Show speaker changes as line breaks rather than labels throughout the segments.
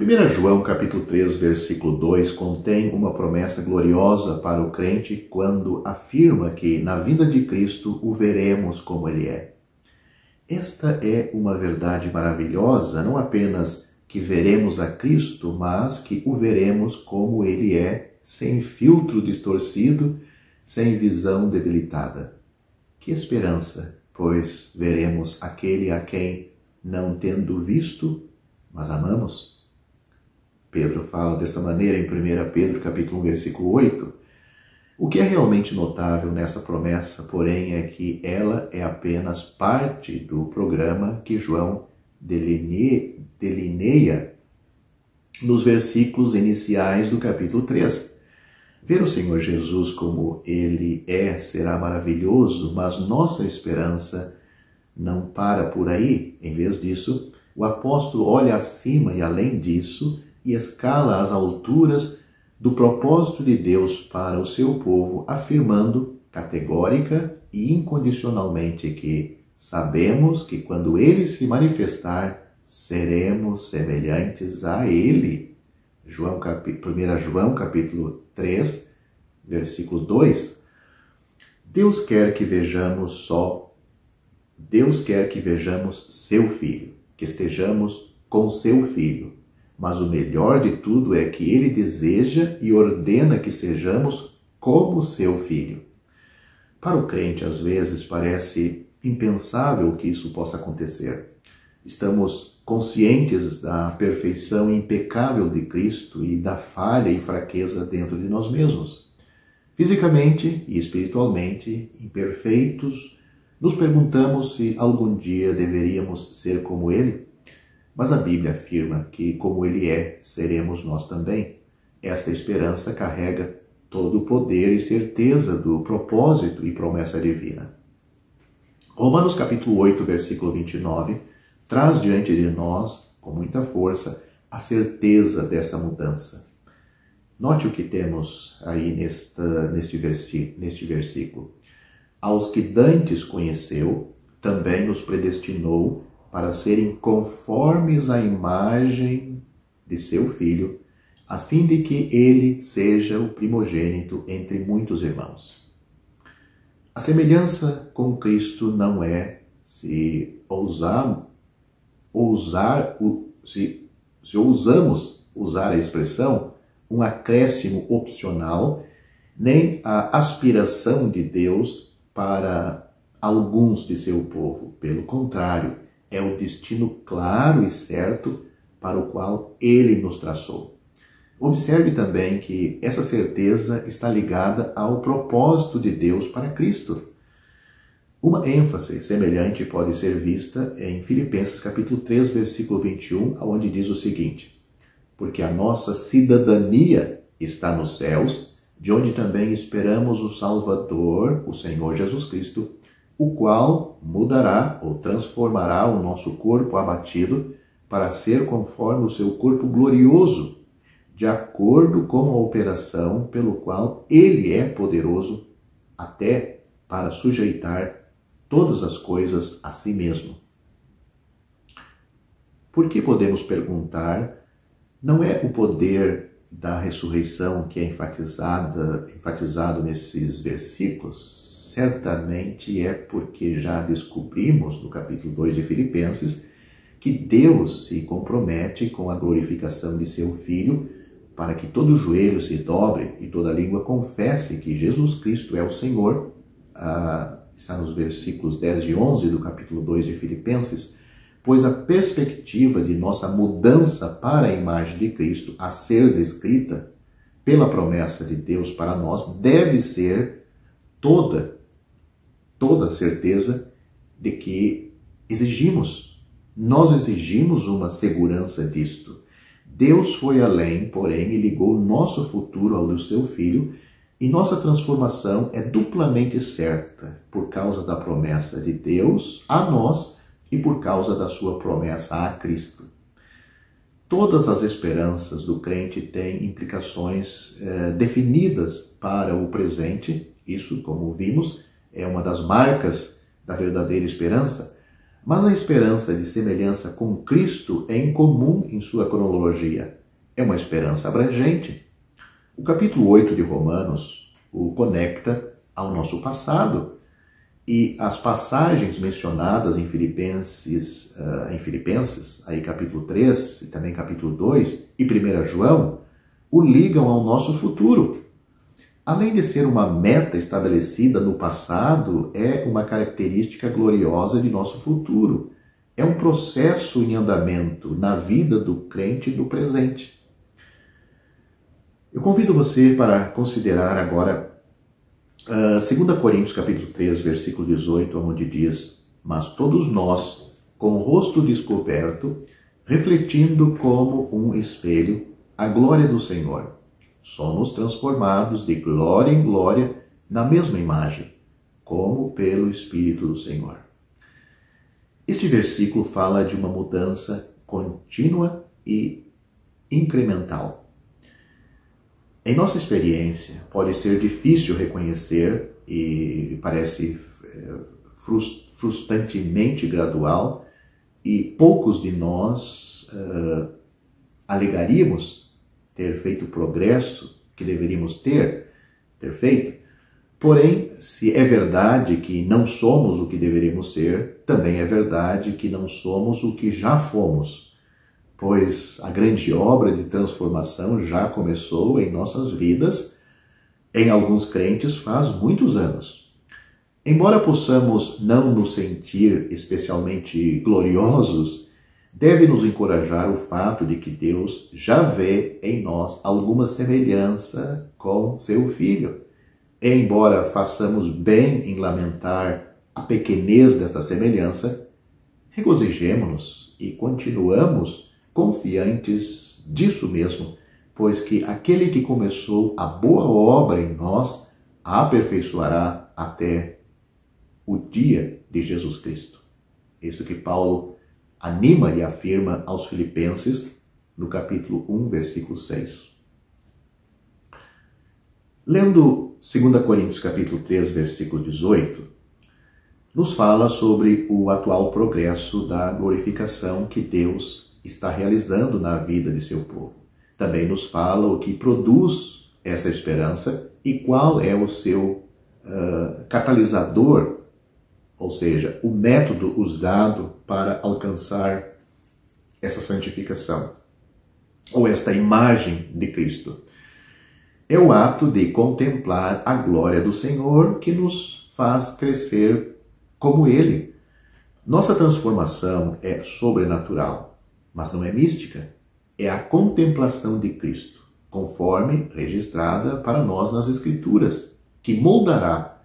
1 João capítulo 3, versículo 2, contém uma promessa gloriosa para o crente quando afirma que na vinda de Cristo o veremos como Ele é. Esta é uma verdade maravilhosa, não apenas que veremos a Cristo, mas que o veremos como Ele é, sem filtro distorcido, sem visão debilitada. Que esperança, pois veremos aquele a quem, não tendo visto, mas amamos. Pedro fala dessa maneira em 1 Pedro capítulo 1, versículo 8. O que é realmente notável nessa promessa, porém, é que ela é apenas parte do programa que João delineia nos versículos iniciais do capítulo 3. Ver o Senhor Jesus como Ele é será maravilhoso, mas nossa esperança não para por aí. Em vez disso, o apóstolo olha acima e além disso e escala as alturas do propósito de Deus para o seu povo, afirmando categórica e incondicionalmente que sabemos que quando Ele se manifestar, seremos semelhantes a Ele. 1 João capítulo 3, versículo 2. Deus quer que vejamos seu Filho, que estejamos com seu Filho. Mas o melhor de tudo é que Ele deseja e ordena que sejamos como seu Filho. Para o crente, às vezes, parece impensável que isso possa acontecer. Estamos conscientes da perfeição impecável de Cristo e da falha e fraqueza dentro de nós mesmos. Fisicamente e espiritualmente imperfeitos, nos perguntamos se algum dia deveríamos ser como Ele. Mas a Bíblia afirma que, como Ele é, seremos nós também. Esta esperança carrega todo o poder e certeza do propósito e promessa divina. Romanos capítulo 8, versículo 29, traz diante de nós, com muita força, a certeza dessa mudança. Note o que temos aí neste versículo. Aos que dantes conheceu, também os predestinou para serem conformes à imagem de seu Filho, a fim de que ele seja o primogênito entre muitos irmãos. A semelhança com Cristo não é, se ousamos usar a expressão, um acréscimo opcional, nem a aspiração de Deus para alguns de seu povo. Pelo contrário, é o destino claro e certo para o qual Ele nos traçou. Observe também que essa certeza está ligada ao propósito de Deus para Cristo. Uma ênfase semelhante pode ser vista em Filipenses capítulo 3, versículo 21, onde diz o seguinte: porque a nossa cidadania está nos céus, de onde também esperamos o Salvador, o Senhor Jesus Cristo, o qual mudará ou transformará o nosso corpo abatido para ser conforme o seu corpo glorioso, de acordo com a operação pelo qual Ele é poderoso até para sujeitar todas as coisas a si mesmo. Por que podemos perguntar, não é o poder da ressurreição que é enfatizado nesses versículos? Certamente é porque já descobrimos no capítulo 2 de Filipenses que Deus se compromete com a glorificação de seu Filho para que todo joelho se dobre e toda língua confesse que Jesus Cristo é o Senhor. Está nos versículos 10 e 11 do capítulo 2 de Filipenses. Pois a perspectiva de nossa mudança para a imagem de Cristo a ser descrita pela promessa de Deus para nós deve ser toda a certeza de que nós exigimos uma segurança disto. Deus foi além, porém, e ligou nosso futuro ao do seu Filho, e nossa transformação é duplamente certa por causa da promessa de Deus a nós e por causa da sua promessa a Cristo. Todas as esperanças do crente têm implicações definidas para o presente. Isso, como vimos, é uma das marcas da verdadeira esperança. Mas a esperança de semelhança com Cristo é incomum em sua cronologia. É uma esperança abrangente. O capítulo 8 de Romanos o conecta ao nosso passado, e as passagens mencionadas em Filipenses, aí capítulo 3 e também capítulo 2 e 1 João, o ligam ao nosso futuro. Além de ser uma meta estabelecida no passado, é uma característica gloriosa de nosso futuro. É um processo em andamento na vida do crente do presente. Eu convido você para considerar agora 2 Coríntios capítulo 3, versículo 18, onde diz: mas todos nós, com o rosto descoberto, refletindo como um espelho a glória do Senhor, somos transformados de glória em glória na mesma imagem, como pelo Espírito do Senhor. Este versículo fala de uma mudança contínua e incremental. Em nossa experiência, pode ser difícil reconhecer e parece frustrantemente gradual, e poucos de nós alegaríamos ter feito o progresso que deveríamos ter feito. Porém, se é verdade que não somos o que deveríamos ser, também é verdade que não somos o que já fomos, pois a grande obra de transformação já começou em nossas vidas, em alguns crentes faz muitos anos. Embora possamos não nos sentir especialmente gloriosos, deve nos encorajar o fato de que Deus já vê em nós alguma semelhança com seu Filho. E embora façamos bem em lamentar a pequenez desta semelhança, regozijemo-nos e continuamos confiantes disso mesmo, pois que aquele que começou a boa obra em nós a aperfeiçoará até o dia de Jesus Cristo. Isso que Paulo anima e afirma aos Filipenses no capítulo 1, versículo 6. Lendo 2 Coríntios capítulo 3, versículo 18, nos fala sobre o atual progresso da glorificação que Deus está realizando na vida de seu povo. Também nos fala o que produz essa esperança e qual é o seu catalisador, ou seja, o método usado para alcançar essa santificação, ou esta imagem de Cristo. É o ato de contemplar a glória do Senhor que nos faz crescer como Ele. Nossa transformação é sobrenatural, mas não é mística. É a contemplação de Cristo, conforme registrada para nós nas Escrituras, que moldará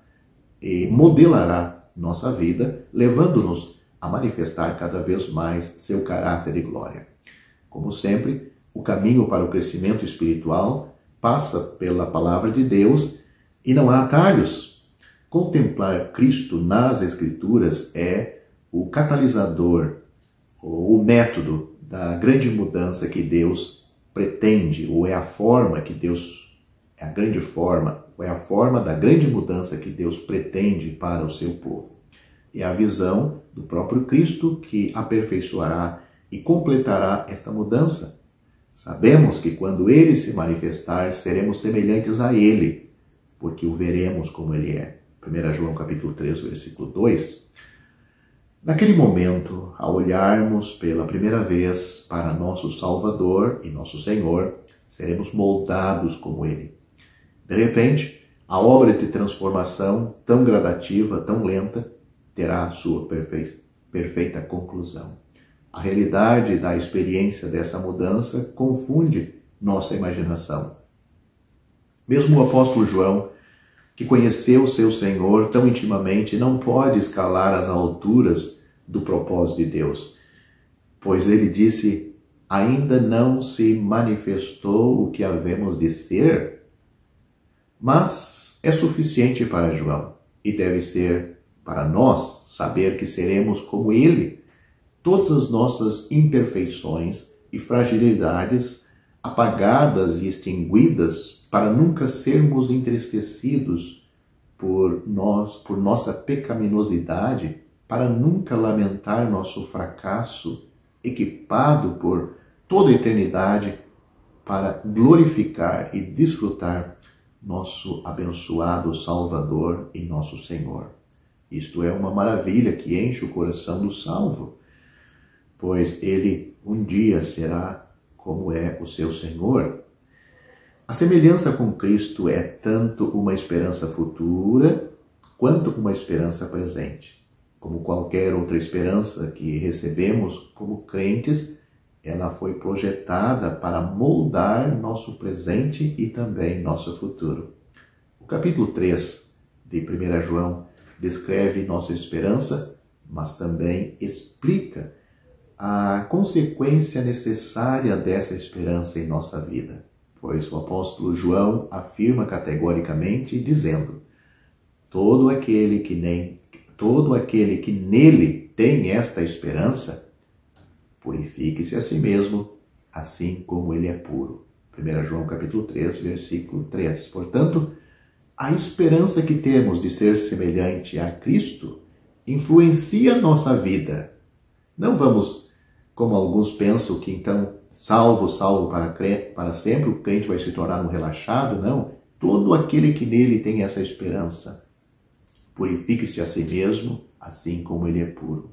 e modelará nossa vida, levando-nos a manifestar cada vez mais seu caráter e glória. Como sempre, o caminho para o crescimento espiritual passa pela palavra de Deus e não há atalhos. Contemplar Cristo nas Escrituras é o catalisador, o método da grande mudança que Deus pretende, ou é a forma que Deus, é a grande forma, ou é a forma da grande mudança que Deus pretende para o seu povo. É a visão do próprio Cristo que aperfeiçoará e completará esta mudança. Sabemos que quando Ele se manifestar, seremos semelhantes a Ele, porque o veremos como Ele é. 1 João capítulo 3, versículo 2. Naquele momento, ao olharmos pela primeira vez para nosso Salvador e nosso Senhor, seremos moldados como Ele. De repente, a obra de transformação, tão gradativa, tão lenta, terá a sua perfeita conclusão. A realidade da experiência dessa mudança confunde nossa imaginação. Mesmo o apóstolo João, que conheceu seu Senhor tão intimamente, não pode escalar as alturas do propósito de Deus, pois ele disse: ainda não se manifestou o que havemos de ser. Mas é suficiente para João e deve ser para nós saber que seremos como ele. Todas as nossas imperfeições e fragilidades apagadas e extinguidas para nunca sermos entristecidos por nossa pecaminosidade para nunca lamentar nosso fracasso, equipado por toda a eternidade para glorificar e desfrutar nosso abençoado Salvador e nosso Senhor. Isto é uma maravilha que enche o coração do salvo, pois ele um dia será como é o seu Senhor. A semelhança com Cristo é tanto uma esperança futura quanto uma esperança presente. Como qualquer outra esperança que recebemos como crentes, ela foi projetada para moldar nosso presente e também nosso futuro. O capítulo 3 de 1 João descreve nossa esperança, mas também explica a consequência necessária dessa esperança em nossa vida. Pois o apóstolo João afirma categoricamente, dizendo: todo aquele que nele tem esta esperança, purifique-se a si mesmo, assim como ele é puro. 1 João capítulo 3, versículo 3. Portanto, a esperança que temos de ser semelhante a Cristo influencia nossa vida. Não vamos, como alguns pensam, que então, salvo para sempre, o crente vai se tornar um relaxado. Não. Todo aquele que nele tem essa esperança, purifique-se a si mesmo, assim como ele é puro.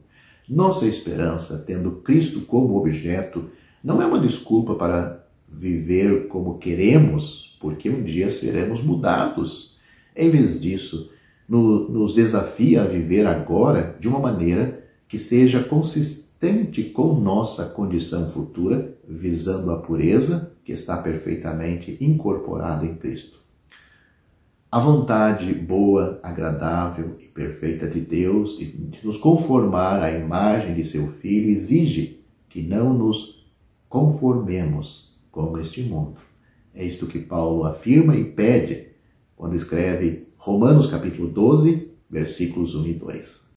Nossa esperança, tendo Cristo como objeto, não é uma desculpa para viver como queremos, porque um dia seremos mudados. Em vez disso, nos desafia a viver agora de uma maneira que seja consistente com nossa condição futura, visando a pureza que está perfeitamente incorporada em Cristo. A vontade boa, agradável e perfeita de Deus de nos conformar à imagem de seu Filho exige que não nos conformemos com este mundo. É isto que Paulo afirma e pede quando escreve Romanos capítulo 12, versículos 1 e 2.